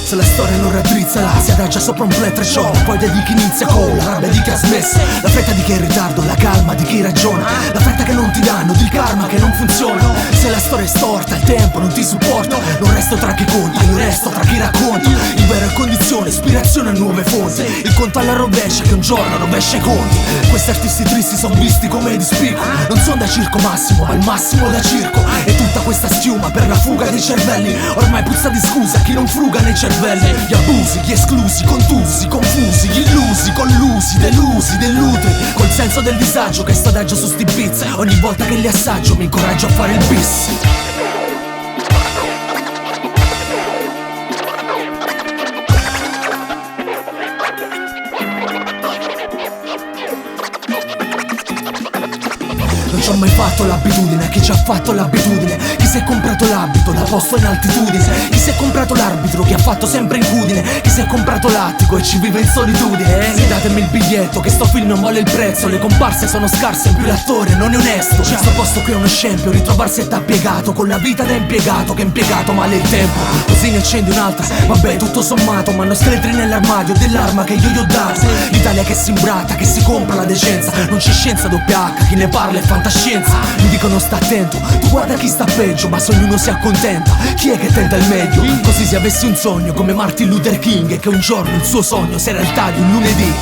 Se la storia non raddrizza si adagia sopra un pletricione. Poi di chi inizia con la rabbia di chi ha smesso, la fretta di chi è in ritardo, la calma di chi ragiona, la fretta che non ti danno, il karma che non funziona. Se la storia è storta, il tempo non ti supporta, non resto tra chi conta, io resto tra chi racconta. Il vero è condizione, ispirazione a nuove fonti, il conto alla rovescia che un giorno rovescia i conti. Questi artisti tristi sono visti come di spicco, non sono da circo massimo, ma il massimo da circo. E tutta questa schiuma per la fuga dei cervelli, ormai puzza di scusa chi non fruga nei cervelli. Gli abusi, gli esclusi, contusi, confusi, gli illusi, collusi, delusi, deludri, col senso del disagio che sto adagio su sti beats. Ogni volta che li assaggio mi incoraggio a fare il bis. Non ci ho mai fatto l'abitudine, chi ci ha fatto l'abitudine, chi si è comprato l'abito da posto in altitudine, chi si è comprato l'arbitro che ha fatto sempre incudine, chi si è comprato l'attico e ci vive in solitudine. Datemi il biglietto che sto film non vuole il prezzo, le comparse sono scarse in più l'attore non è onesto. Sto posto qui è uno scempio, ritrovarsi è da piegato, con la vita da impiegato che ha impiegato male il tempo. Così ne accendi un'altra, vabbè tutto sommato, ma hanno scheletri nell'armadio dell'arma che io gli ho dato. L'Italia che si imbratta, che si compra la decenza, non c'è scienza doppia H, chi ne parla è fantascienza. Mi dicono sta attento, tu guarda chi sta peggio, ma se ognuno si accontenta, chi è che tenta il meglio? Così se avessi un sogno come Martin Luther King, e che un giorno il suo sogno sia realtà di un lunedì.